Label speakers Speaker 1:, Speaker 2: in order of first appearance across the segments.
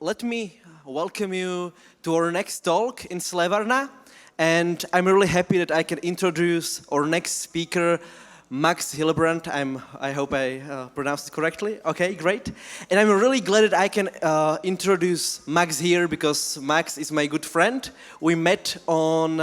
Speaker 1: let me welcome you to our next talk in Slevarna. And I'm really happy that I can introduce our next speaker, Max Hillebrand. I hope I pronounced it correctly. Okay, great. And I'm really glad that I can introduce Max here because Max is my good friend. We met on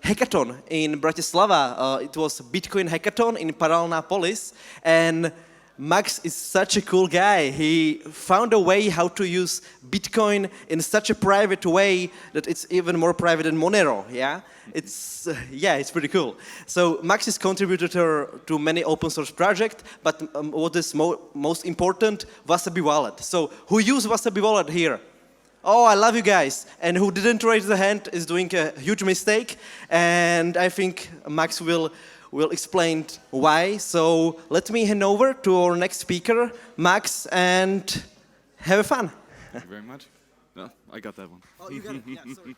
Speaker 1: hackathon in Bratislava. It was a Bitcoin hackathon in Paralelnápolis. And Max is such a cool guy. He found a way how to use Bitcoin in such a private way that it's even more private than Monero. Yeah, it's pretty cool. So Max is contributed to many open source projects, but what is most important, Wasabi Wallet. So who used Wasabi Wallet here? Oh, I love you guys. And who didn't raise the hand is doing a huge mistake. And I think Max will explain why. So let me hand over to our next speaker, Max, and have fun.
Speaker 2: Thank you very much. No, I got that one.
Speaker 1: Oh, you got it. Yeah, sorry.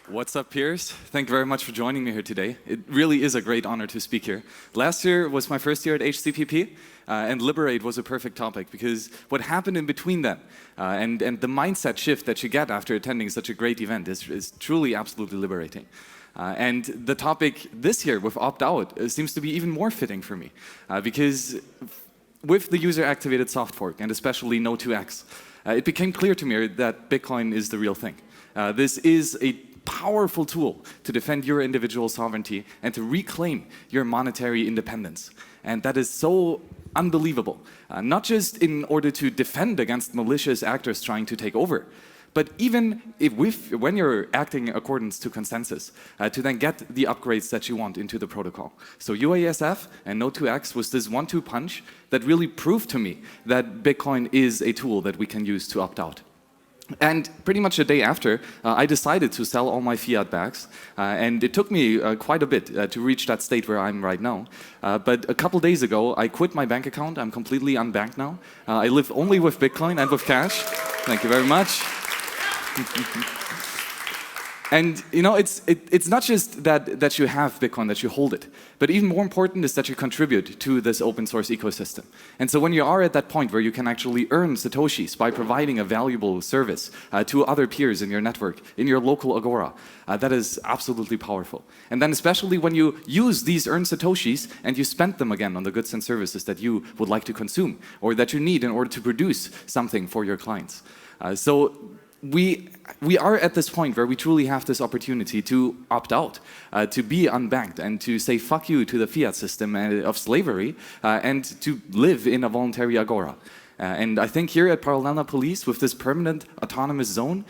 Speaker 2: What's up, peers? Thank you very much for joining me here today. It really is a great honor to speak here. Last year was my first year at HCPP, and Liberate was a perfect topic because what happened in between that and the mindset shift that you get after attending such a great event is truly absolutely liberating. And the topic this year with opt-out seems to be even more fitting for me because with the user-activated soft fork, and especially no 2x, it became clear to me that Bitcoin is the real thing. This is a powerful tool to defend your individual sovereignty and to reclaim your monetary independence. And that is so unbelievable, not just in order to defend against malicious actors trying to take over, but even when you're acting in accordance to consensus, to then get the upgrades that you want into the protocol. So UASF and No2x was this 1-2 punch that really proved to me that Bitcoin is a tool that we can use to opt out. And pretty much a day after, I decided to sell all my fiat bags. And it took me quite a bit to reach that state where I'm right now. But a couple days ago, I quit my bank account. I'm completely unbanked now. I live only with Bitcoin and with cash. Thank you very much. And you know, it's not just that you have Bitcoin, that you hold it, but even more important is that you contribute to this open source ecosystem. And so when you are at that point where you can actually earn Satoshis by providing a valuable service to other peers in your network, in your local Agora, that is absolutely powerful. And then especially when you use these earned Satoshis and you spend them again on the goods and services that you would like to consume or that you need in order to produce something for your clients. So we are at this point where we truly have this opportunity to opt out, to be unbanked and to say fuck you to the fiat system of slavery and to live in a voluntary agora. And I think here at Paralelnápolis, with this permanent autonomous zone,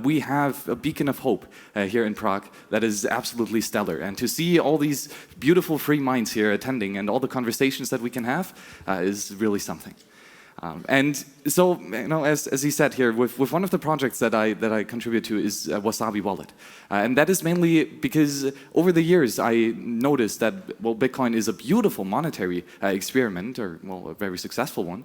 Speaker 2: we have a beacon of hope here in Prague that is absolutely stellar. And to see all these beautiful free minds here attending and all the conversations that we can have is really something. And so, you know, as he said here, with one of the projects that I contribute to is Wasabi Wallet. And that is mainly because over the years I noticed that, well, Bitcoin is a beautiful monetary experiment, or, well, a very successful one,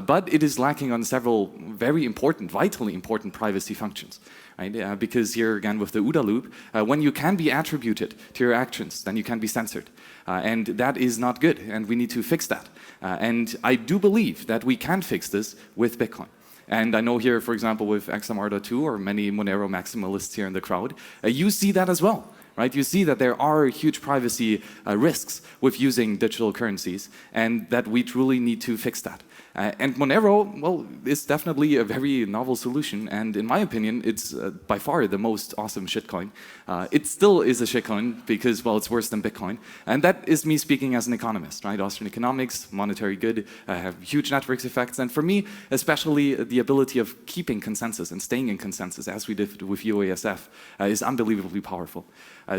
Speaker 2: but it is lacking on several very important, vitally important privacy functions. Right? Because here again with the OODA loop, when you can be attributed to your actions, then you can be censored. And that is not good, and we need to fix that. And I do believe that we can fix this with Bitcoin. And I know here, for example, with XMR.2 or many Monero maximalists here in the crowd, you see that as well. Right? You see that there are huge privacy risks with using digital currencies, and that we truly need to fix that. And Monero, well, is definitely a very novel solution, and in my opinion, it's by far the most awesome shitcoin. It still is a shitcoin because, well, it's worse than Bitcoin, and that is me speaking as an economist, right? Austrian economics, monetary good, have huge networks effects, and for me, especially the ability of keeping consensus and staying in consensus, as we did with UASF, is unbelievably powerful.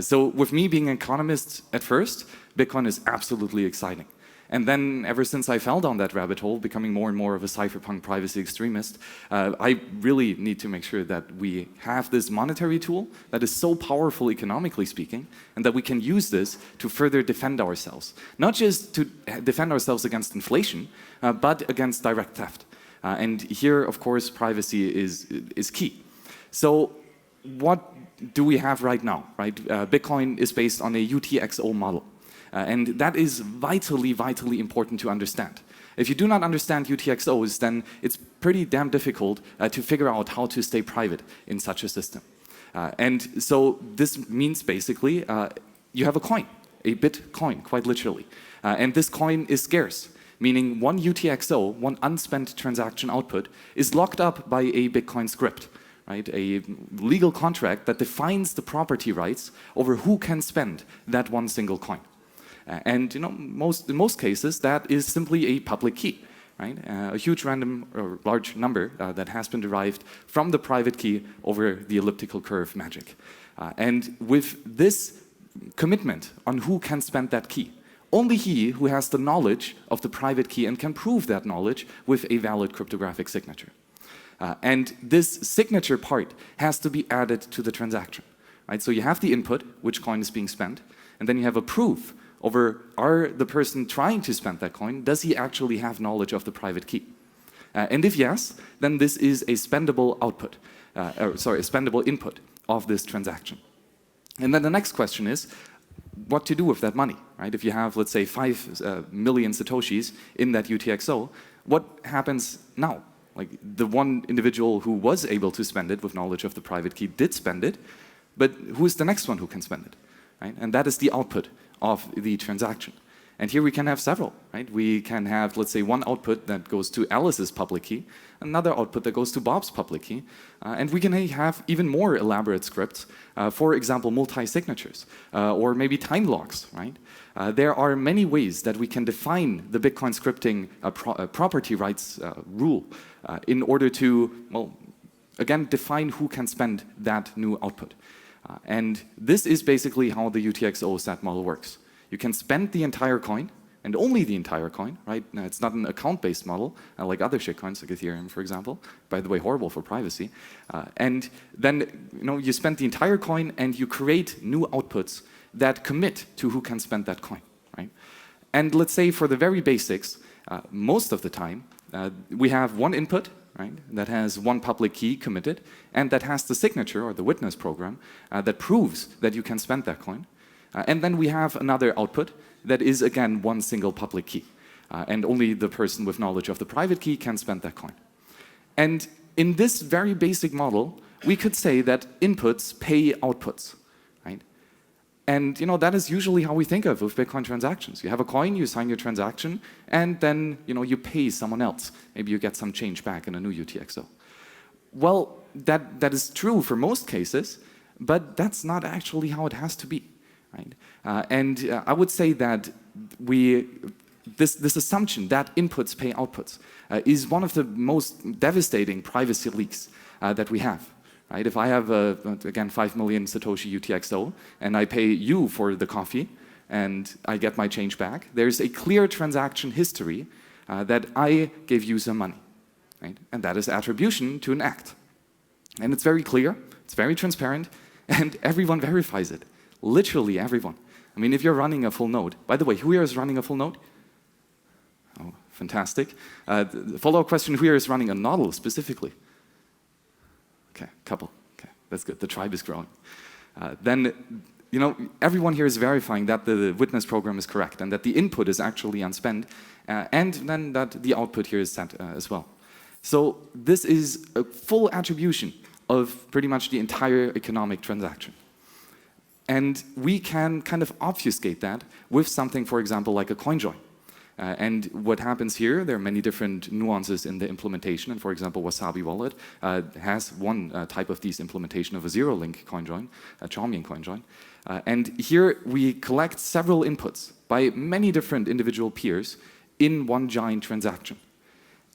Speaker 2: So with me being an economist at first, Bitcoin is absolutely exciting. And then ever since I fell down that rabbit hole, becoming more and more of a cypherpunk privacy extremist, I really need to make sure that we have this monetary tool that is so powerful economically speaking, and that we can use this to further defend ourselves. Not just to defend ourselves against inflation, but against direct theft. And here, of course, privacy is key. So what do we have right now, right? Bitcoin is based on a UTXO model. And that is vitally, vitally important to understand. If you do not understand UTXOs, then it's pretty damn difficult to figure out how to stay private in such a system. And so this means basically you have a coin, a Bitcoin, quite literally. And this coin is scarce, meaning one UTXO, one unspent transaction output, is locked up by a Bitcoin script, right? A legal contract that defines the property rights over who can spend that one single coin. And in most cases, that is simply a public key, right? A huge random or large number that has been derived from the private key over the elliptical curve magic. And with this commitment on who can spend that key, only he who has the knowledge of the private key and can prove that knowledge with a valid cryptographic signature. And this signature part has to be added to the transaction, right? So you have the input, which coin is being spent, and then you have a proof over the person trying to spend that coin, does he actually have knowledge of the private key? And if yes, then this is a spendable output, a spendable input of this transaction. And then the next question is, what to do with that money, right? If you have, let's say, 5 million Satoshis in that UTXO, what happens now? Like, the one individual who was able to spend it with knowledge of the private key did spend it, but who's the next one who can spend it, right? And that is the output of the transaction. And here we can have several, right? We can have, let's say, one output that goes to Alice's public key, another output that goes to Bob's public key, and we can have even more elaborate scripts, for example, multi-signatures, or maybe time locks, right? There are many ways that we can define the Bitcoin scripting property rights rule in order to, well, again, define who can spend that new output. And this is basically how the UTXO stat model works. You can spend the entire coin, and only the entire coin, right? Now, it's not an account-based model, like other shitcoins, like Ethereum, for example. By the way, horrible for privacy. And then, you spend the entire coin, and you create new outputs that commit to who can spend that coin, right? And let's say for the very basics, most of the time, we have one input, right, that has one public key committed, and that has the signature or the witness program that proves that you can spend that coin. And then we have another output that is, again, one single public key. And only the person with knowledge of the private key can spend that coin. And in this very basic model, we could say that inputs pay outputs, right? And that is usually how we think of with Bitcoin transactions. You have a coin, you sign your transaction, and then you pay someone else. Maybe you get some change back in a new UTXO. Well, that is true for most cases, but that's not actually how it has to be, right? And I would say that this assumption that inputs pay outputs is one of the most devastating privacy leaks that we have. Right? If I have, again, 5 million Satoshi UTXO, and I pay you for the coffee, and I get my change back, there's a clear transaction history that I gave you some money. Right? And that is attribution to an act. And it's very clear, it's very transparent, and everyone verifies it. Literally everyone. I mean, if you're running a full node, by the way, who here is running a full node? Oh, fantastic. The follow-up question, who here is running a nodl specifically? Okay, couple. Okay, that's good. The tribe is growing. Then, everyone here is verifying that the witness program is correct and that the input is actually unspent, and then that the output here is set as well. So this is a full attribution of pretty much the entire economic transaction. And we can kind of obfuscate that with something, for example, like a coin join. And what happens here, there are many different nuances in the implementation. And for example, Wasabi Wallet has one type of these implementation of a zero-link coin join, a Chaumian coin join. And here we collect several inputs by many different individual peers in one giant transaction.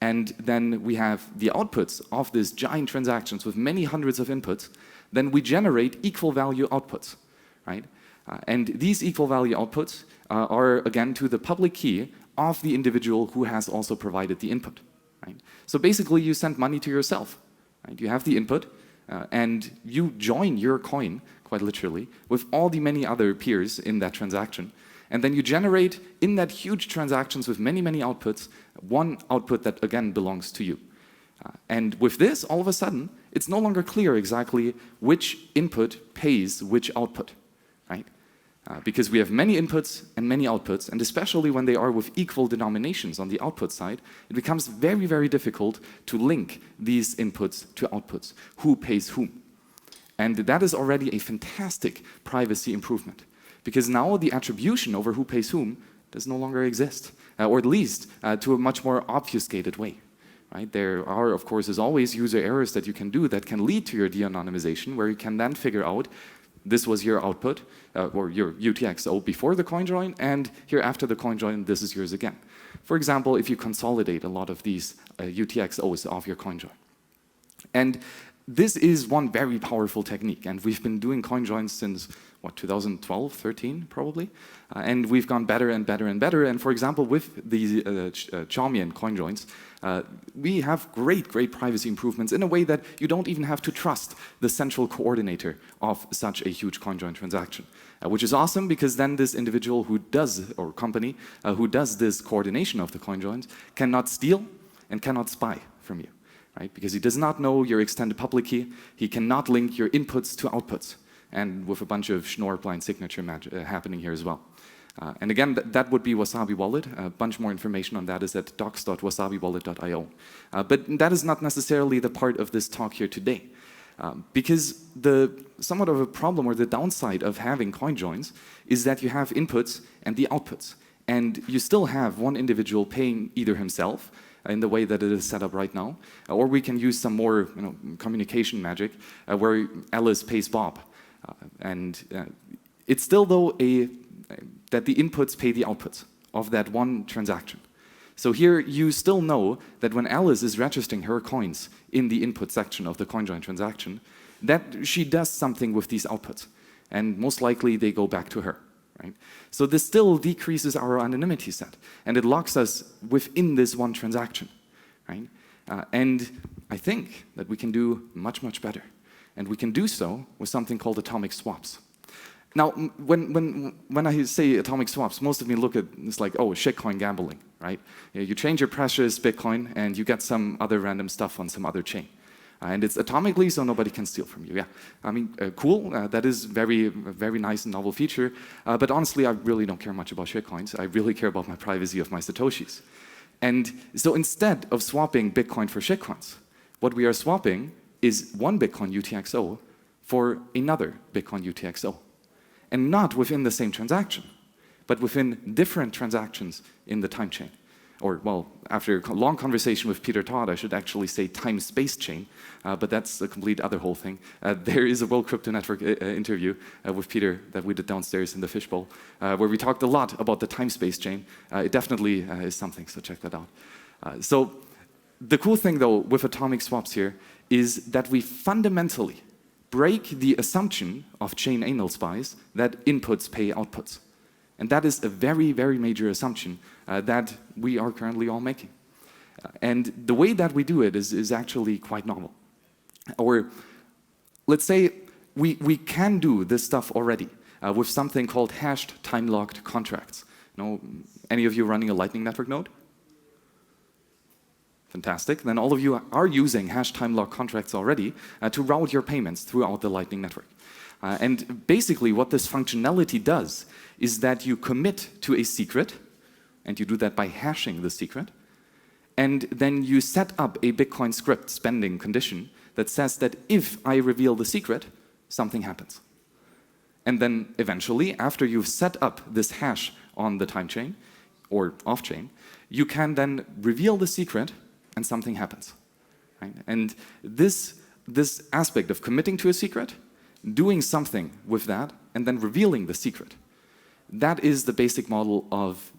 Speaker 2: And then we have the outputs of these giant transactions with many hundreds of inputs. Then we generate equal value outputs, right? And these equal value outputs are, again, to the public key of the individual who has also provided the input, right? So basically, you send money to yourself, right? You have the input, and you join your coin, quite literally, with all the many other peers in that transaction. And then you generate, in that huge transactions with many, many outputs, one output that, again, belongs to you. And with this, all of a sudden, it's no longer clear exactly which input pays which output, right? because we have many inputs and many outputs, and especially when they are with equal denominations on the output side, it becomes very, very difficult to link these inputs to outputs. Who pays whom? And that is already a fantastic privacy improvement, because now the attribution over who pays whom does no longer exist, or at least to a much more obfuscated way. Right? There are, of course, as always, user errors that you can do that can lead to your de-anonymization, where you can then figure out this was your output, or your UTXO before the coin join, and here after the coin join, this is yours again. For example, if you consolidate a lot of these UTXOs of your coin join. And this is one very powerful technique, and we've been doing coin joins since, what, 2012, 13 probably? And we've gone better and better and better, and for example, with the Chaumian coin joins, we have great privacy improvements in a way that you don't even have to trust the central coordinator of such a huge coin join transaction. Which is awesome, because then this individual who does, or company, who does this coordination of the coin joins cannot steal and cannot spy from you. Right? Because he does not know your extended public key, he cannot link your inputs to outputs, and with a bunch of Schnorr blind signature happening here as well. And again, that would be Wasabi Wallet. A bunch more information on that is at docs.wasabiwallet.io. But that is not necessarily the part of this talk here today. Because somewhat of a problem, or the downside of having coin joins, is that you have inputs and the outputs. And you still have one individual paying either himself, in the way that it is set up right now, or we can use some more communication magic, where Alice pays Bob. It's still, though, that the inputs pay the outputs of that one transaction. So here you still know that when Alice is registering her coins in the input section of the CoinJoin transaction, that she does something with these outputs, and most likely they go back to her. Right? So this still decreases our anonymity set, and it locks us within this one transaction. Right? And I think that we can do much better. And we can do so with something called atomic swaps. Now, when I say atomic swaps, most of me look at it's like, oh, shitcoin gambling, right? You change your precious Bitcoin and you get some other random stuff on some other chain. And it's atomically, so nobody can steal from you. Yeah, I mean, cool. That is very nice and novel feature. But honestly, I really don't care much about shitcoins. I really care about my privacy of my satoshis. And so instead of swapping Bitcoin for shitcoins, what we are swapping is one Bitcoin UTXO for another Bitcoin UTXO. And not within the same transaction, but within different transactions in the time chain. Or, well, after a long conversation with Peter Todd, I should actually say time-space chain, but that's a complete other whole thing. There is a World Crypto Network interview with Peter that we did downstairs in the fishbowl, where we talked a lot about the time-space chain. It definitely is something, so check that out. So the cool thing, though, with atomic swaps here is that we fundamentally break the assumption of chain anal spies that inputs pay outputs. And that is a very major assumption that we are currently all making. And the way that we do it is actually quite novel. Or let's say we can do this stuff already with something called hashed time-locked contracts. Any of you running a Lightning Network node? Fantastic. Then all of you are using hash time lock contracts already to route your payments throughout the Lightning Network. And basically what this functionality does is that you commit to a secret, and you do that by hashing the secret, and then you set up a Bitcoin script spending condition that says that if I reveal the secret, something happens. And then eventually, after you've set up this hash on the time chain, or off-chain, you can then reveal the secret and something happens. Right? And this aspect of committing to a secret, doing something with that, and then revealing the secret, that is the basic model of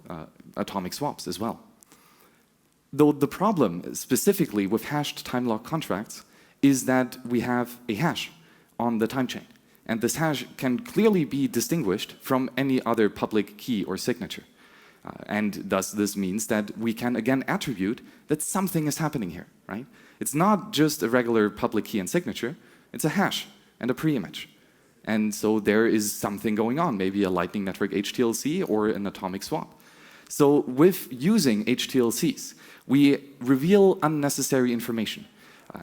Speaker 2: atomic swaps as well. Though the problem, specifically with hashed time lock contracts, is that we have a hash on the time chain. And this hash can clearly be distinguished from any other public key or signature. And thus this means that we can again attribute that something is happening here, right? It's not just a regular public key and signature, it's a hash and a pre-image. And so there is something going on, maybe a Lightning Network HTLC or an atomic swap. So with using HTLCs, we reveal unnecessary information.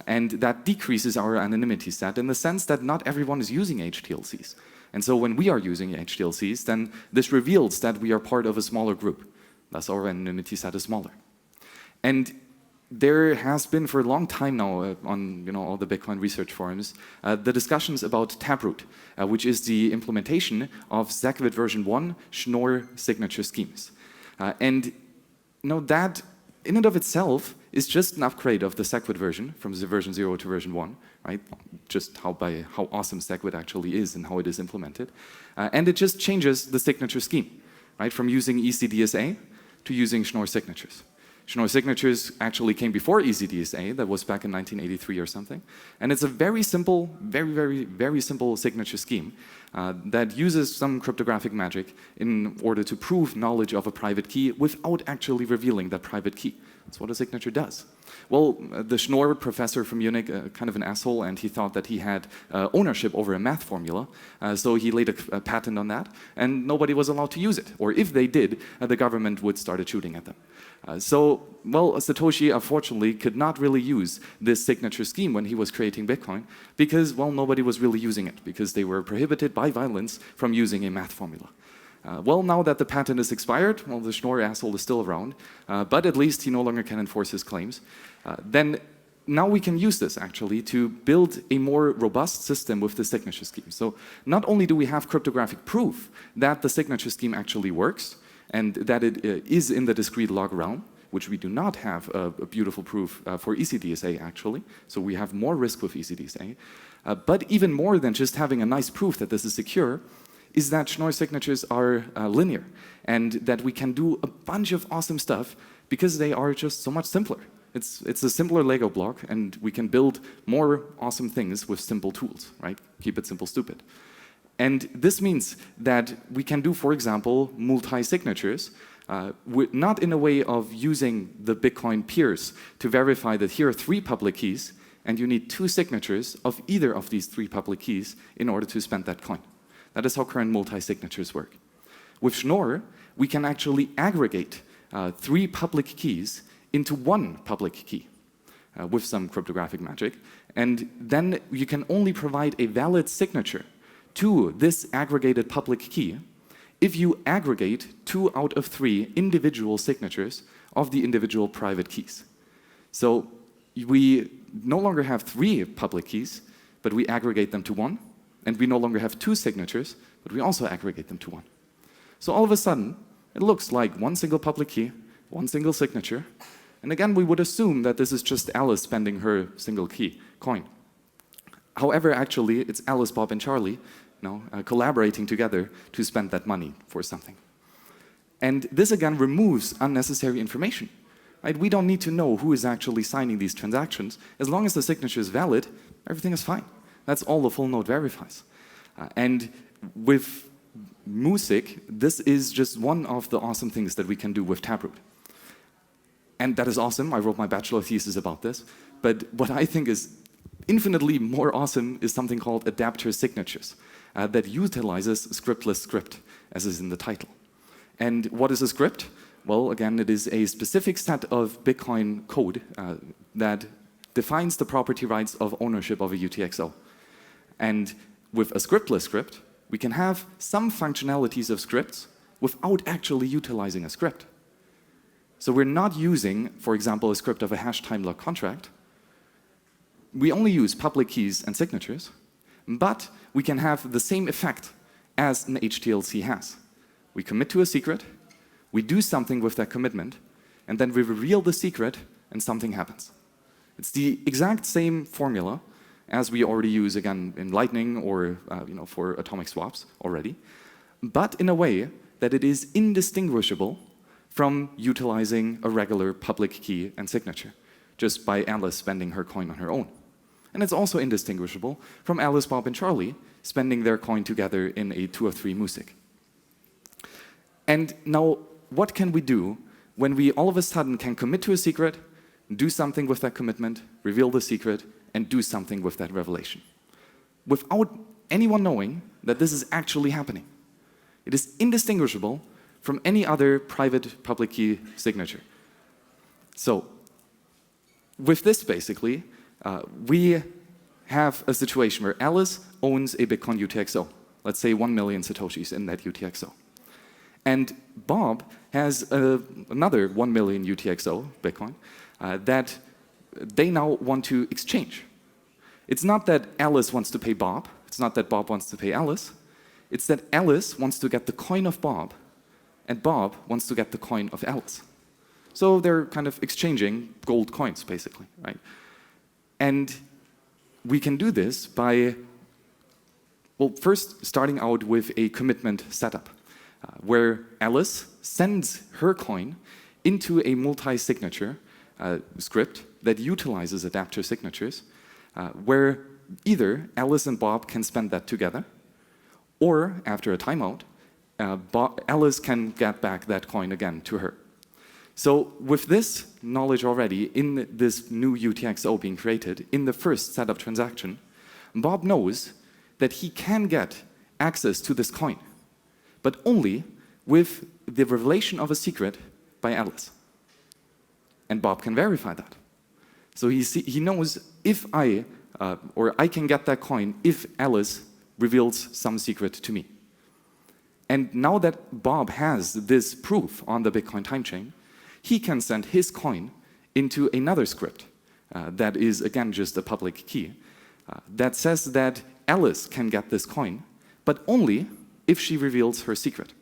Speaker 2: And that decreases our anonymity set in the sense that not everyone is using HTLCs. And so when we are using HTLCs, then this reveals that we are part of a smaller group. Thus our anonymity set is smaller. And there has been for a long time now on all the Bitcoin research forums, the discussions about Taproot, which is the implementation of SegWit version 1 Schnorr signature schemes. And that in and of itself is just an upgrade of the SegWit version from the version 0 to version 1, right? Just how awesome SegWit actually is and how it is implemented. And it just changes the signature scheme, right? From using ECDSA to using Schnorr signatures. Schnorr signatures actually came before ECDSA, that was back in 1983 or something. And it's a very simple, very simple signature scheme that uses some cryptographic magic in order to prove knowledge of a private key without actually revealing that private key. That's what a signature does. Well, the Schnorr professor from Munich, kind of an asshole, and he thought that he had ownership over a math formula, so he laid a patent on that, and nobody was allowed to use it. Or if they did, the government would start shooting at them. Satoshi, unfortunately, could not really use this signature scheme when he was creating Bitcoin because, nobody was really using it because they were prohibited by violence from using a math formula. Now that the patent is expired, the Schnorr asshole is still around, but at least he no longer can enforce his claims. Then now we can use this actually to build a more robust system with the signature scheme. So not only do we have cryptographic proof that the signature scheme actually works and that it is in the discrete log realm, which we do not have a beautiful proof for ECDSA actually, so we have more risk with ECDSA. But even more than just having a nice proof that this is secure, is that Schnorr signatures are linear and that we can do a bunch of awesome stuff because they are just so much simpler. It's a simpler Lego block and we can build more awesome things with simple tools, right? Keep it simple, stupid. And this means that we can do, for example, multi-signatures, not in a way of using the Bitcoin peers to verify that here are 3 public keys and you need 2 signatures of either of these 3 public keys in order to spend that coin. That is how current multi-signatures work. With Schnorr, we can actually aggregate 3 public keys into 1 public key with some cryptographic magic. And then you can only provide a valid signature to this aggregated public key if you aggregate 2 out of 3 individual signatures of the individual private keys. So we no longer have 3 public keys, but we aggregate them to 1. And we no longer have 2 signatures, but we also aggregate them to 1. So all of a sudden, it looks like 1 single public key, 1 single signature. And again, we would assume that this is just Alice spending her single key coin. However, actually, it's Alice, Bob, and Charlie collaborating together to spend that money for something. And this, again, removes unnecessary information. Right? We don't need to know who is actually signing these transactions. As long as the signature is valid, everything is fine. That's all the full node verifies. And with Music, this is just one of the awesome things that we can do with Taproot. And that is awesome. I wrote my bachelor thesis about this. But what I think is infinitely more awesome is something called adaptor signatures that utilizes scriptless script, as is in the title. And what is a script? Well, again, it is a specific set of Bitcoin code that defines the property rights of ownership of a UTXO. And with a scriptless script, we can have some functionalities of scripts without actually utilizing a script. So we're not using, for example, a script of a hash time lock contract. We only use public keys and signatures, but we can have the same effect as an HTLC has. We commit to a secret, we do something with that commitment, and then we reveal the secret and something happens. It's the exact same formula as we already use, again, in Lightning or for atomic swaps already, but in a way that it is indistinguishable from utilizing a regular public key and signature, just by Alice spending her coin on her own. And it's also indistinguishable from Alice, Bob, and Charlie spending their coin together in a 2 of 3 Music. And now, what can we do when we all of a sudden can commit to a secret, do something with that commitment, reveal the secret, and do something with that revelation, without anyone knowing that this is actually happening? It is indistinguishable from any other private public key signature. So, with this basically, we have a situation where Alice owns a Bitcoin UTXO. let's say 1 million Satoshis in that UTXO. And Bob has another 1 million UTXO Bitcoin that they now want to exchange. It's not that Alice wants to pay Bob, it's not that Bob wants to pay Alice, it's that Alice wants to get the coin of Bob, and Bob wants to get the coin of Alice. So they're kind of exchanging gold coins, basically, right? And we can do this by, well, first starting out with a commitment setup, where Alice sends her coin into a multi-signature script that utilizes adapter signatures, where either Alice and Bob can spend that together, or after a timeout, Alice can get back that coin again to her. So with this knowledge already in this new UTXO being created, in the first setup transaction, Bob knows that he can get access to this coin, but only with the revelation of a secret by Alice. And Bob can verify that. So he knows if I can get that coin if Alice reveals some secret to me. And now that Bob has this proof on the Bitcoin time chain, he can send his coin into another script that is, again, just a public key that says that Alice can get this coin, but only if she reveals her secret.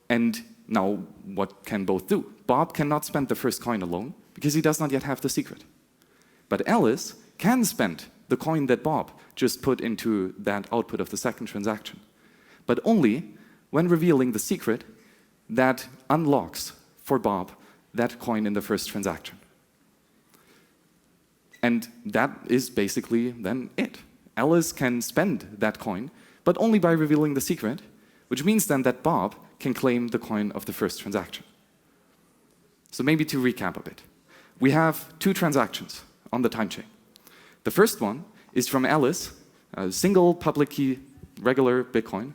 Speaker 2: And now, what can both do? Bob cannot spend the first coin alone because he does not yet have the secret. But Alice can spend the coin that Bob just put into that output of the second transaction, but only when revealing the secret that unlocks for Bob that coin in the first transaction. And that is basically then it. Alice can spend that coin, but only by revealing the secret, which means then that Bob can claim the coin of the first transaction. So maybe to recap a bit. We have two transactions on the time chain. The first one is from Alice, a single public key, regular Bitcoin,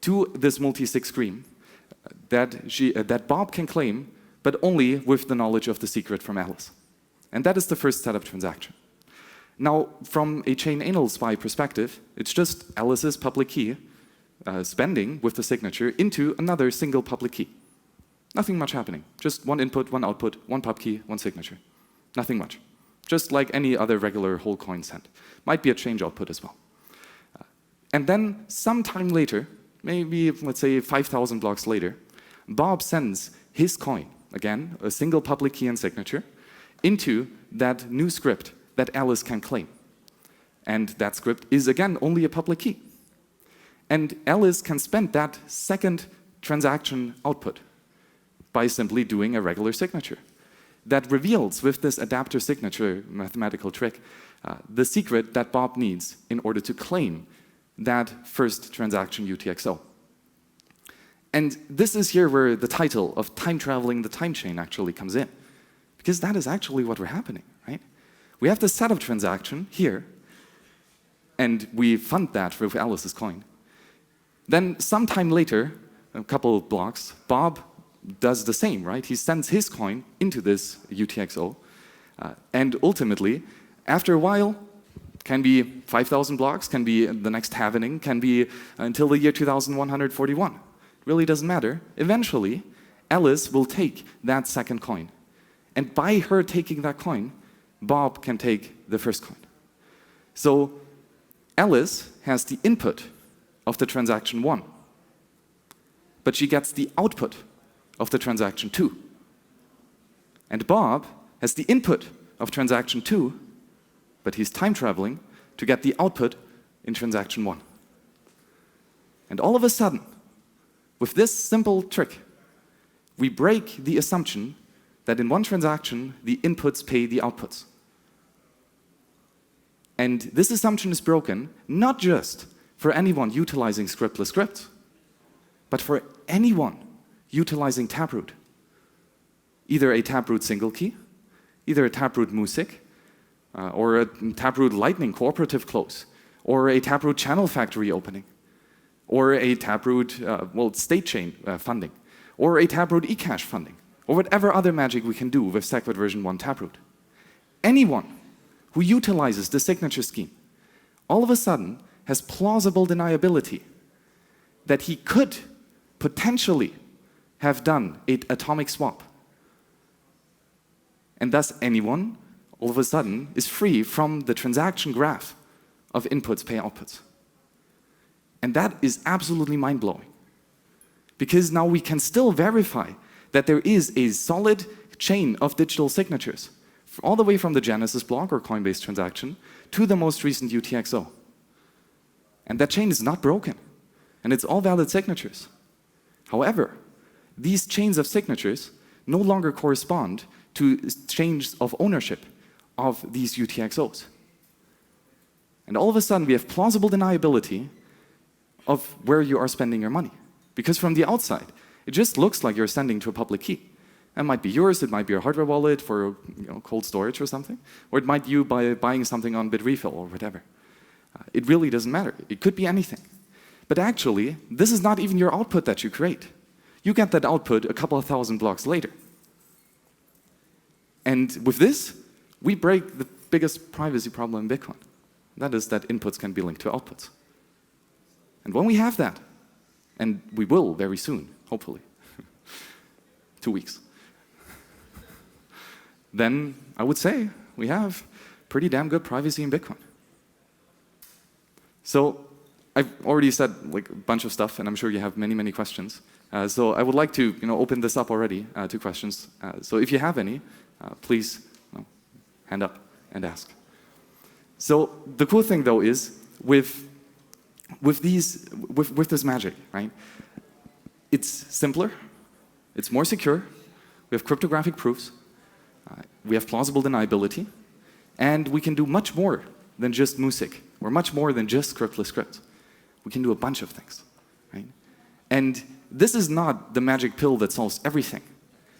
Speaker 2: to this multi-sig screen that Bob can claim, but only with the knowledge of the secret from Alice. And that is the first setup transaction. Now, from a chain anal spy perspective, it's just Alice's public key spending with the signature into another single public key. Nothing much happening. Just one input, one output, one pub key, one signature. Nothing much. Just like any other regular whole coin sent. Might be a change output as well. And then sometime later, maybe let's say 5,000 blocks later, Bob sends his coin, again, a single public key and signature, into that new script that Alice can claim. And that script is, again, only a public key. And Alice can spend that second transaction output by simply doing a regular signature that reveals, with this adapter signature mathematical trick, the secret that Bob needs in order to claim that first transaction UTXO. And this is here where the title of time traveling the time chain actually comes in. Because that is actually what we're happening, right? We have the setup transaction here, and we fund that with Alice's coin. Then sometime later, a couple of blocks, Bob does the same, right? He sends his coin into this UTXO, and ultimately, after a while, can be 5,000 blocks, can be the next halvening, can be until the year 2141. Really doesn't matter. Eventually, Alice will take that second coin. And by her taking that coin, Bob can take the first coin. So Alice has the input of the transaction 1, but she gets the output of the transaction 2. And Bob has the input of transaction 2, but he's time traveling to get the output in transaction 1. And all of a sudden, with this simple trick, we break the assumption that in one transaction, the inputs pay the outputs. And this assumption is broken not just for anyone utilizing scriptless scripts, but for anyone utilizing Taproot. Either a Taproot single key, either a Taproot MUSIC, or a Taproot Lightning cooperative close, or a Taproot channel factory opening, or a Taproot state chain funding, or a Taproot eCash funding, or whatever other magic we can do with SegWit version 1 Taproot. Anyone who utilizes the signature scheme all of a sudden has plausible deniability that he could potentially have done an atomic swap. And thus anyone, all of a sudden, is free from the transaction graph of inputs pay outputs. And that is absolutely mind-blowing. Because now we can still verify that there is a solid chain of digital signatures, all the way from the Genesis block or Coinbase transaction to the most recent UTXO. And that chain is not broken. And it's all valid signatures. However, these chains of signatures no longer correspond to chains of ownership of these UTXOs. And all of a sudden, we have plausible deniability of where you are spending your money. Because from the outside, it just looks like you're sending to a public key. It might be yours, it might be your hardware wallet for cold storage or something, or it might be you by buying something on Bitrefill or whatever. It really doesn't matter. It could be anything. But actually, this is not even your output that you create. You get that output a couple of thousand blocks later. And with this, we break the biggest privacy problem in Bitcoin. That is that inputs can be linked to outputs. And when we have that, and we will very soon, hopefully, 2 weeks, then I would say we have pretty damn good privacy in Bitcoin. So I've already said like a bunch of stuff, and I'm sure you have many, many questions. So I would like to open this up already to questions. So if you have any, please hand up and ask. So the cool thing though is with this magic, right? It's simpler, it's more secure, we have cryptographic proofs, we have plausible deniability, and we can do much more than just music, or much more than just scriptless scripts. We can do a bunch of things, right? And this is not the magic pill that solves everything,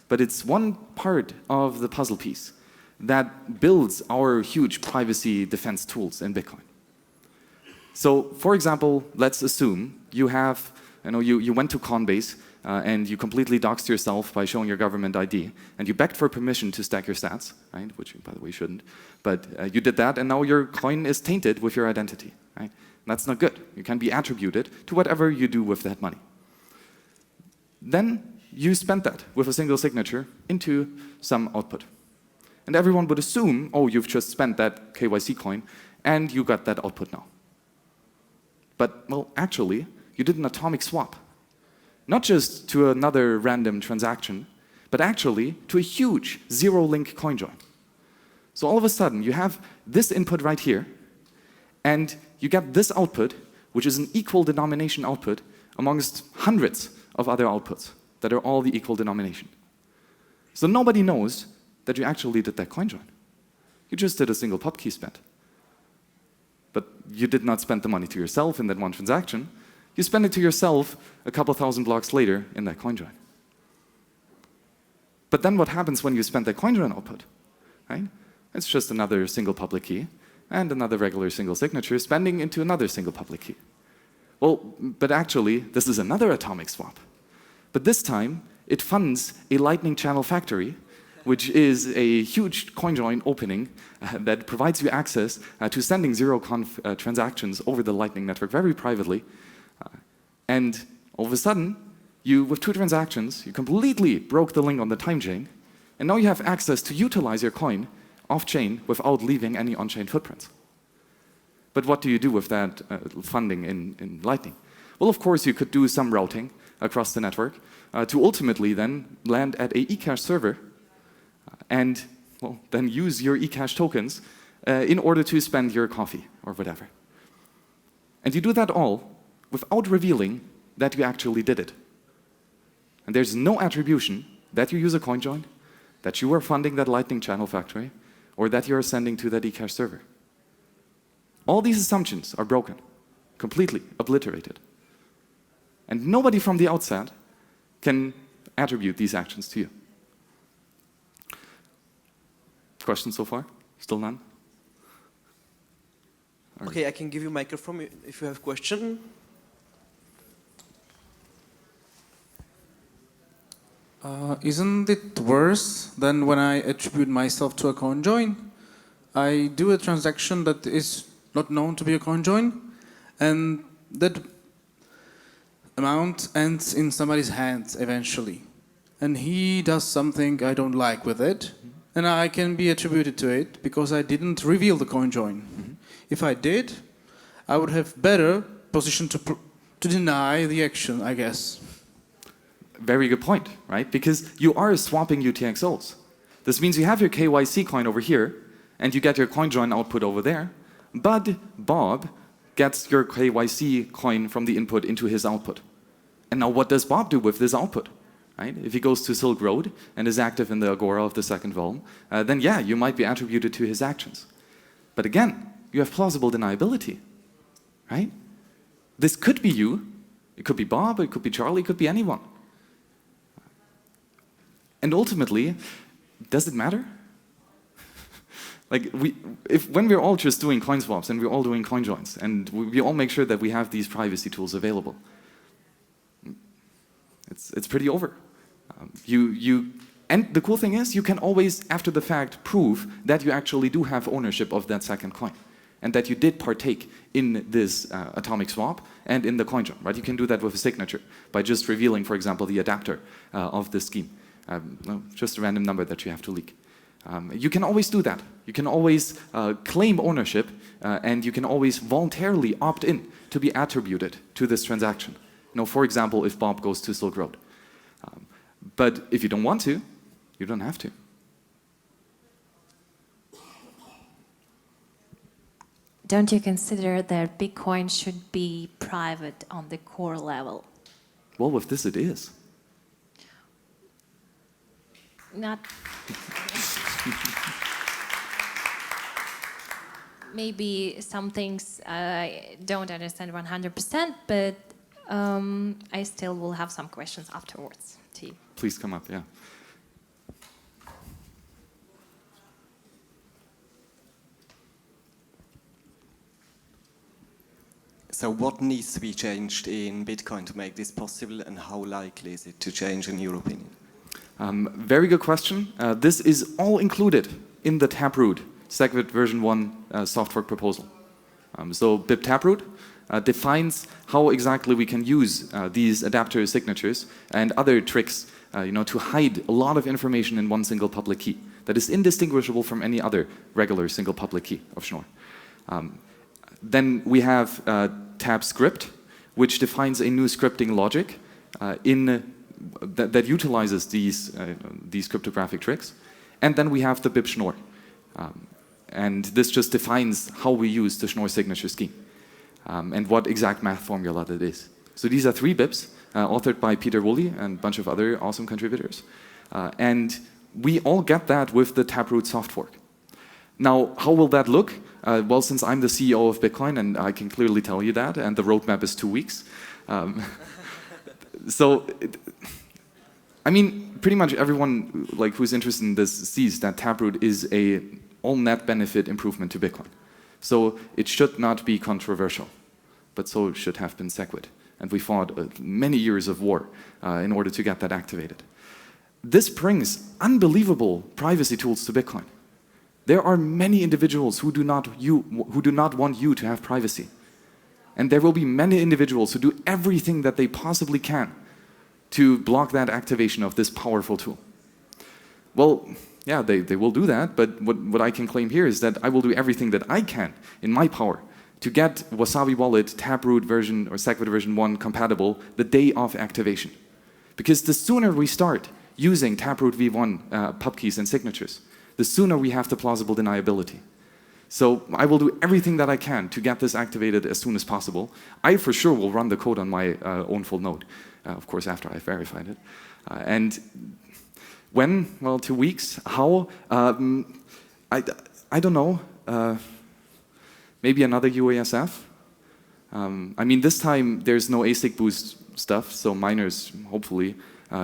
Speaker 2: but it's one part of the puzzle piece that builds our huge privacy defense tools in Bitcoin. So, for example, let's assume you have, you went to Coinbase and you completely doxed yourself by showing your government ID, and you begged for permission to stack your sats, right? Which you, by the way, shouldn't. But you did that, and now your coin is tainted with your identity, right? And that's not good. You can be attributed to whatever you do with that money. Then you spent that with a single signature into some output. And everyone would assume, oh, you've just spent that KYC coin, and you got that output now. But, well, actually, you did an atomic swap. Not just to another random transaction, but actually to a huge zero-link coin join. So all of a sudden, you have this input right here, and you get this output, which is an equal denomination output amongst hundreds of other outputs that are all the equal denomination. So nobody knows that you actually did that coin join. You just did a single pub key spend. But you did not spend the money to yourself in that one transaction. You spend it to yourself a couple thousand blocks later in that coin join. But then what happens when you spend that coin join output, right? It's just another single public key and another regular single signature spending into another single public key. Well, but actually, this is another atomic swap. But this time, it funds a Lightning Channel factory, which is a huge coin join opening that provides you access to sending zero-conf transactions over the Lightning Network very privately. And all of a sudden, with 2 transactions, you completely broke the link on the TIMECHAIN, and now you have access to utilize your coin off-chain without leaving any on-chain footprints. But what do you do with that funding in Lightning? Well, of course, you could do some routing across the network to ultimately then land at a eCash server and well, then use your eCash tokens in order to spend your coffee or whatever. And you do that all without revealing that you actually did it. And there's no attribution that you use a coin join, that you are funding that Lightning Channel factory, or that you are sending to that eCash server. All these assumptions are broken, completely obliterated. And nobody from the outset can attribute these actions to you. Questions so far? Still none?
Speaker 1: Okay, I can give you a microphone if you have a question.
Speaker 3: Isn't it worse than when I attribute myself to a coin join? I do a transaction that is not known to be a coin join, and that amount ends in somebody's hands eventually. And he does something I don't like with it, and I can be attributed to it because I didn't reveal the coin join. If I did, I would have better position to deny the action, I guess.
Speaker 2: Very good point, right? Because you are swapping UTXOs. This means you have your KYC coin over here, and you get your coin join output over there, but Bob gets your KYC coin from the input into his output. And now what does Bob do with this output? Right? If he goes to Silk Road and is active in the Agora of the second realm, then yeah, you might be attributed to his actions. But again, you have plausible deniability, right? This could be you, it could be Bob, it could be Charlie, it could be anyone. And ultimately, does it matter? Like, when we're all just doing coin swaps and we're all doing coin joins, and we all make sure that we have these privacy tools available, it's pretty over. And the cool thing is, you can always, after the fact, prove that you actually do have ownership of that second coin, and that you did partake in this atomic swap and in the coin join, right? You can do that with a signature by just revealing, for example, the adapter of the scheme. Just a random number that you have to leak. You can always do that. You can always claim ownership, and you can always voluntarily opt in to be attributed to this transaction. You know, for example, if Bob goes to Silk Road. But if you don't want to, you don't have to.
Speaker 4: Don't you consider that Bitcoin should be private on the core level?
Speaker 2: Well, with this it is.
Speaker 4: Not... Maybe some things I don't understand 100%, but I still will have some questions afterwards to you.
Speaker 2: Please come up, yeah.
Speaker 5: So what needs to be changed in Bitcoin to make this possible, and how likely is it to change in your opinion?
Speaker 2: Very good question. This is all included in the Taproot SegWit version 1 soft fork proposal. So BIP Taproot defines how exactly we can use these adapter signatures and other tricks to hide a lot of information in one single public key that is indistinguishable from any other regular single public key of Schnorr. Then we have tab script, which defines a new scripting logic that utilizes these cryptographic tricks. And then we have the BIP Schnorr. And this just defines how we use the Schnorr signature scheme and what exact math formula that is. So these are 3 BIPs authored by Peter Woolley and a bunch of other awesome contributors. And we all get that with the Taproot soft fork. Now, how will that look? Well, since I'm the CEO of Bitcoin, and I can clearly tell you that, and the roadmap is 2 weeks. I mean, pretty much everyone who's interested in this sees that Taproot is a all-net benefit improvement to Bitcoin. So it should not be controversial, but so it should have been SegWit. And we fought many years of war in order to get that activated. This brings unbelievable privacy tools to Bitcoin. There are many individuals who do not want you to have privacy. And there will be many individuals who do everything that they possibly can to block that activation of this powerful tool. Well, yeah, they will do that, but what I can claim here is that I will do everything that I can in my power to get Wasabi Wallet Taproot version or SegWit version 1 compatible the day of activation. Because the sooner we start using Taproot v1 pub keys and signatures, the sooner we have the plausible deniability. So I will do everything that I can to get this activated as soon as possible. I for sure will run the code on my own full node, of course after I've verified it. And when? Well, 2 weeks. How? I don't know. Maybe another UASF? I mean, this time there's no ASIC boost stuff, so miners hopefully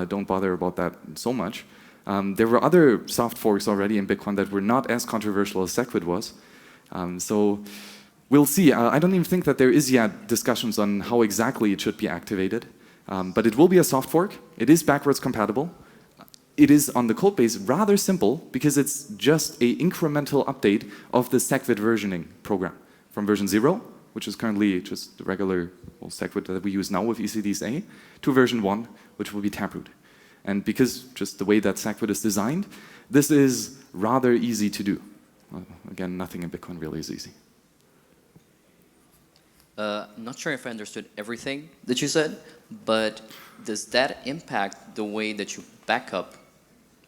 Speaker 2: don't bother about that so much. There were other soft forks already in Bitcoin that were not as controversial as SegWit was. So we'll see. I don't even think that there is yet discussions on how exactly it should be activated. But it will be a soft fork. It is backwards compatible. It is on the code base rather simple because it's just an incremental update of the SegWit versioning program from version 0 which is currently just the regular SegWit that we use now with ECDSA, to version 1, which will be Taproot. And because just the way that SegWit is designed, this is rather easy to do. Again, nothing in Bitcoin really is easy.
Speaker 6: I'm not sure if I understood everything that you said, but does that impact the way that you back up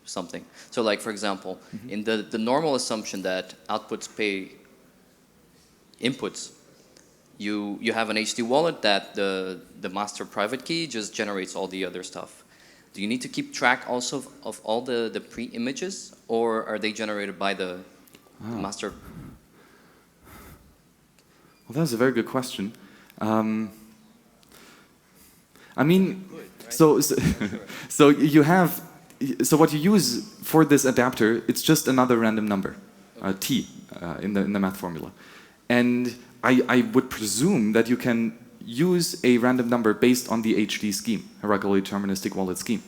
Speaker 6: something? So like, for example, in the normal assumption that outputs pay inputs, you have an HD wallet that the master private key just generates all the other stuff. Do you need to keep track also of all the pre-images, or are they generated by the master?
Speaker 2: Well, that's a very good question. I mean, so you have, so what you use for this adapter, it's just another random number, t, in the math formula, and I would presume that you can use a random number based on the HD scheme, hierarchical deterministic wallet scheme.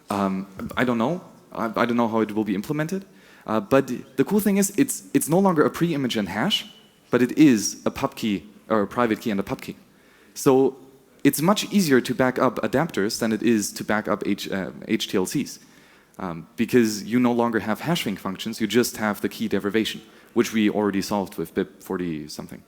Speaker 2: I don't know. I don't know how it will be implemented, but the cool thing is it's no longer a pre-image and hash, but it is a pub key or a private key and a pub key. So it's much easier to back up adapters than it is to back up HTLCs, because you no longer have hashing functions. You just have the key derivation, which we already solved with BIP 40 something.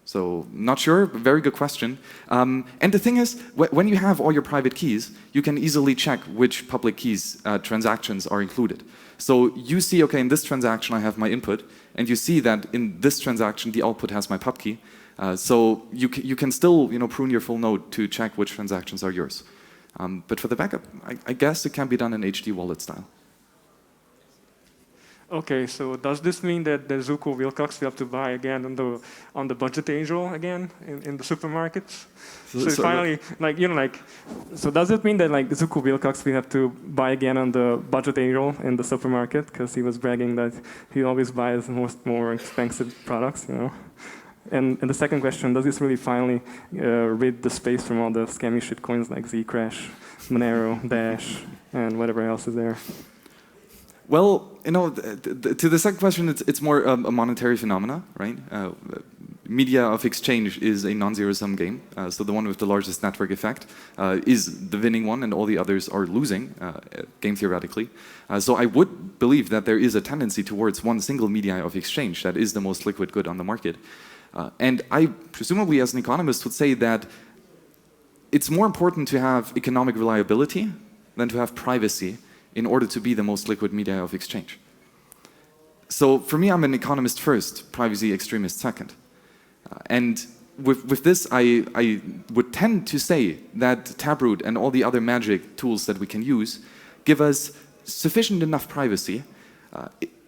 Speaker 2: So not sure, very good question. And the thing is, when you have all your private keys, you can easily check which public keys transactions are included. So you see, okay, in this transaction I have my input, and you see that in this transaction the output has my pub key. So you can still prune your full node to check which transactions are yours. But for the backup, I guess it can be done in HD wallet style.
Speaker 7: Okay, so does this mean that the Zuko Wilcox we have to buy again on the budget angel again in the supermarkets? So finally, so does it mean that Zuko Wilcox we have to buy again on the budget angel in the supermarket because he was bragging that he always buys more expensive products, And the second question, does this really finally rid the space from all the scammy shit coins like Zcash, Monero, Dash, and whatever else is there?
Speaker 2: Well, to the second question, it's more a monetary phenomena, right? Media of exchange is a non-zero-sum game. So the one with the largest network effect is the winning one, and all the others are losing, game theoretically. So I would believe that there is a tendency towards one single media of exchange that is the most liquid good on the market. And I presumably, as an economist, would say that it's more important to have economic reliability than to have privacy in order to be the most liquid media of exchange. So for me, I'm an economist first, privacy extremist second. And with this, I would tend to say that Taproot and all the other magic tools that we can use give us sufficient enough privacy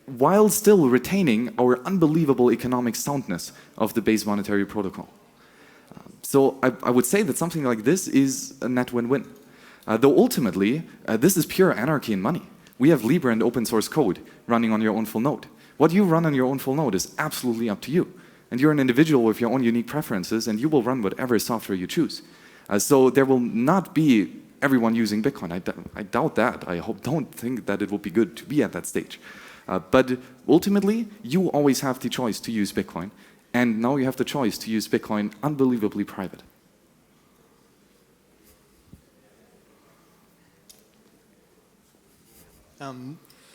Speaker 2: while still retaining our unbelievable economic soundness of the base monetary protocol. So I would say that something like this is a net win-win. Though ultimately, this is pure anarchy and money. We have Hillebrand open source code running on your own full node. What you run on your own full node is absolutely up to you. And you're an individual with your own unique preferences, and you will run whatever software you choose. So there will not be everyone using Bitcoin. I doubt that. I don't think that it would be good to be at that stage. But ultimately, you always have the choice to use Bitcoin. And now you have the choice to use Bitcoin unbelievably private.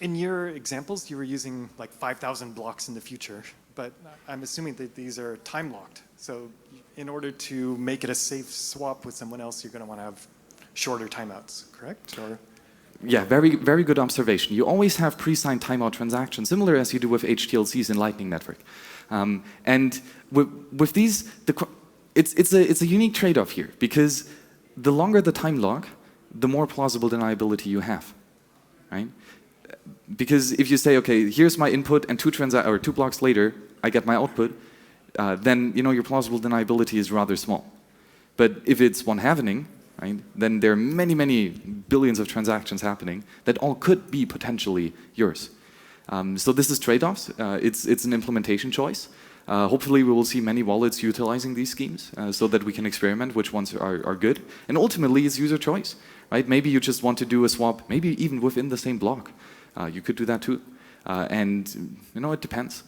Speaker 8: In your examples, you were using like 5,000 blocks in the future, but I'm assuming that these are time-locked. So in order to make it a safe swap with someone else, you're going to want to have shorter timeouts, correct? Or?
Speaker 2: Yeah, very, very good observation. You always have pre-signed timeout transactions, similar as you do with HTLCs in Lightning Network. And with these, it's a unique trade-off here, because the longer the time lock, the more plausible deniability you have. Right? Because if you say, okay, here's my input, and two blocks later, I get my output, then your plausible deniability is rather small. But if it's one halvening, right, then there are many, many billions of transactions happening that all could be potentially yours. So this is trade-offs. It's an implementation choice. Hopefully, we will see many wallets utilizing these schemes so that we can experiment which ones are good. And ultimately, it's user choice. Right? Maybe you just want to do a swap, maybe even within the same block. You could do that too. And it depends.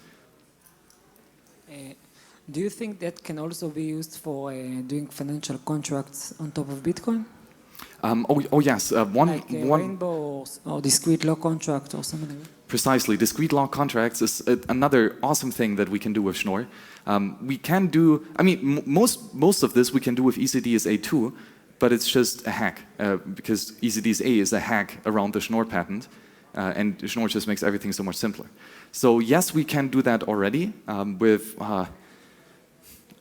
Speaker 9: Do you think that can also be used for doing financial contracts on top of Bitcoin?
Speaker 2: Oh yes,
Speaker 9: Like a rainbow or discrete law contract or something like that?
Speaker 2: Precisely. Discrete log contracts is another awesome thing that we can do with Schnorr. We can do, I mean, most of this we can do with ECDS A2, but it's just a hack, because ECDS A is a hack around the Schnorr patent, and Schnorr just makes everything so much simpler. So yes, we can do that already with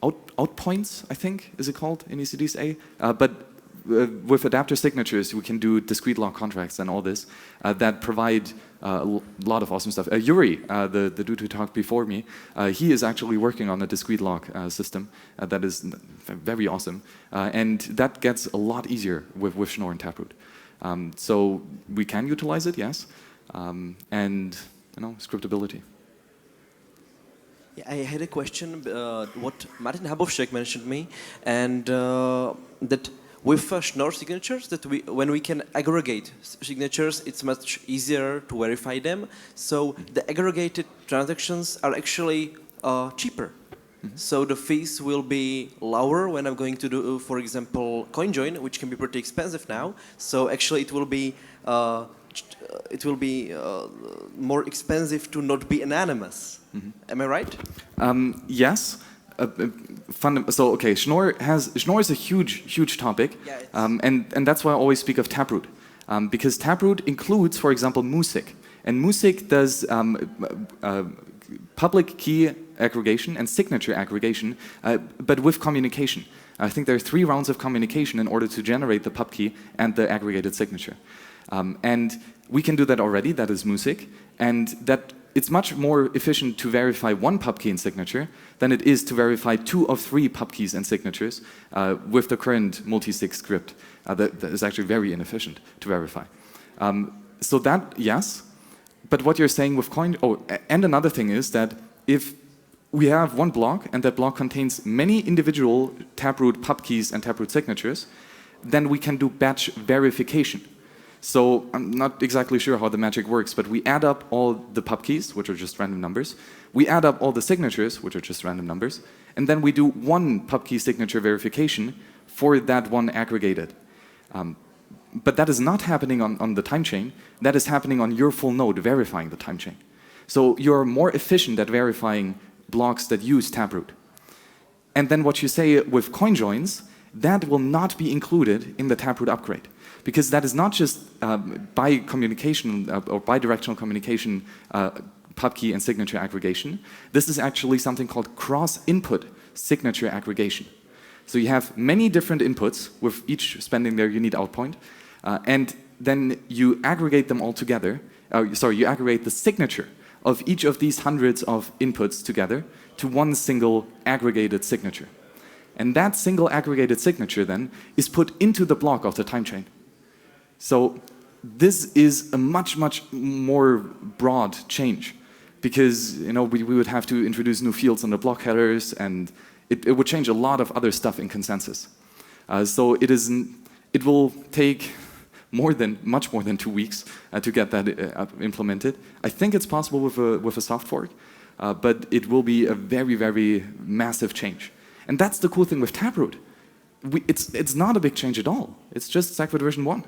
Speaker 2: outpoints, I think, is it called in ECDS A? But with adapter signatures, we can do discrete log contracts and all this that provide a lot of awesome stuff. Yuri, the dude who talked before me, he is actually working on a discrete log system that is very awesome. And that gets a lot easier with Schnorr and Taproot. So we can utilize it, yes. And, scriptability.
Speaker 1: Yeah, I had a question, what Martin Habovšek mentioned me, and that with Schnorr signatures, that when we can aggregate signatures, it's much easier to verify them. So the aggregated transactions are actually cheaper. Mm-hmm. So the fees will be lower when I'm going to do, for example, CoinJoin, which can be pretty expensive now. So actually, it will be more expensive to not be anonymous. Mm-hmm. Am I right?
Speaker 2: Yes. So okay, Schnorr is a huge topic, yeah, and that's why I always speak of Taproot, because Taproot includes, for example, Music, and Music does public key aggregation and signature aggregation, but with communication. I think there are 3 rounds of communication in order to generate the pub key and the aggregated signature, and we can do that already. That is Music, and that. It's much more efficient to verify 1 pub key and signature than it is to verify 2 of 3 pub keys and signatures with the current multi-sig script. That is actually very inefficient to verify. So that, yes, but what you're saying with coin, and another thing is that if we have 1 block and that block contains many individual Taproot pub keys and Taproot signatures, then we can do batch verification. So I'm not exactly sure how the magic works, but we add up all the pub keys, which are just random numbers. We add up all the signatures, which are just random numbers. And then we do 1 pub key signature verification for that 1 aggregated. But that is not happening on the time chain. That is happening on your full node verifying the time chain. So you're more efficient at verifying blocks that use Taproot. And then what you say with coin joins, that will not be included in the Taproot upgrade. Because that is not just by communication or bidirectional communication pub key and signature aggregation. This is actually something called cross-input signature aggregation. So you have many different inputs with each spending their unique outpoint, and then you aggregate them all together. You aggregate the signature of each of these hundreds of inputs together to 1 single aggregated signature. And that single aggregated signature then is put into the block of the time chain. So this is a much more broad change, because we would have to introduce new fields on the block headers, and it would change a lot of other stuff in consensus. So it will take much more than 2 weeks to get that implemented. I think it's possible with a soft fork, but it will be a very massive change. And that's the cool thing with Taproot. It's not a big change at all. It's just SegWit version 1.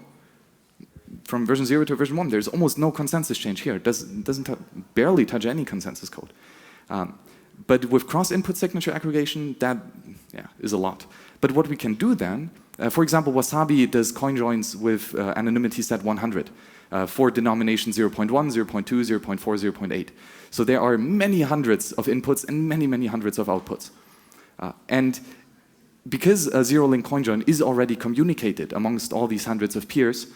Speaker 2: From version 0 to version 1, there's almost no consensus change here. It doesn't barely touch any consensus code. But with cross-input signature aggregation, that is a lot. But what we can do then, for example, Wasabi does coin joins with anonymity set 100 for denomination 0.1, 0.2, 0.4, 0.8. So there are many hundreds of inputs and many hundreds of outputs. And because a zero-link CoinJoin is already communicated amongst all these hundreds of peers,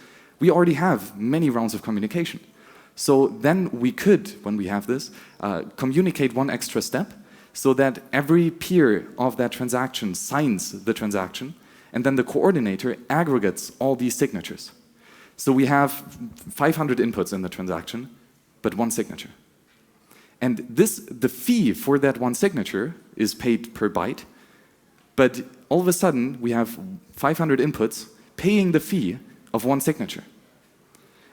Speaker 2: we already have many rounds of communication. So then we could, when we have this, communicate 1 extra step so that every peer of that transaction signs the transaction, and then the coordinator aggregates all these signatures. So we have 500 inputs in the transaction, but 1 signature. And the fee for that 1 signature is paid per byte, but all of a sudden we have 500 inputs paying the fee of 1 signature.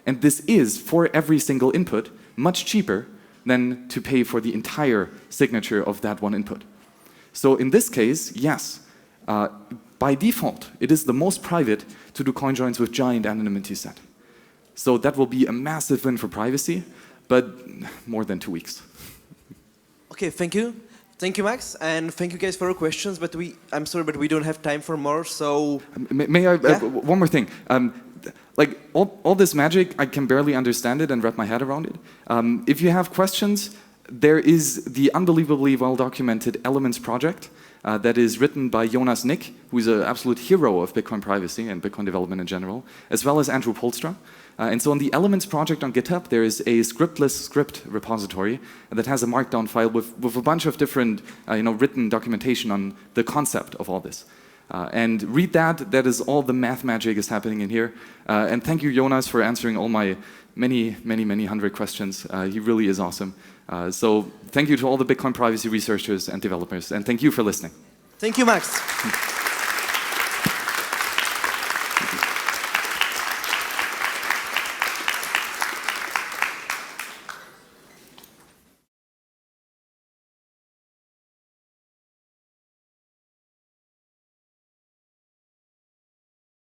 Speaker 2: And this is, for every single input, much cheaper than to pay for the entire signature of that 1 input. So in this case, yes, by default, it is the most private to do coin joins with giant anonymity set. So that will be a massive win for privacy, but more than 2 weeks.
Speaker 1: Okay, thank you. Thank you, Max, and thank you guys for your questions, but I'm sorry, but we don't have time for more, so...
Speaker 2: May I,
Speaker 1: yeah?
Speaker 2: one more thing. Like, all this magic, I can barely understand it and wrap my head around it. If you have questions, there is the unbelievably well-documented Elements project that is written by Jonas Nick, who is an absolute hero of Bitcoin privacy and Bitcoin development in general, as well as Andrew Polstra. And so on the Elements project on GitHub, there is a scriptless script repository that has a markdown file with a bunch of different written documentation on the concept of all this. And read that. That is all the math magic is happening in here. And thank you, Jonas, for answering all my many hundred questions. He really is awesome. So thank you to all the Bitcoin privacy researchers and developers. And thank you for listening.
Speaker 1: Thank you, Max.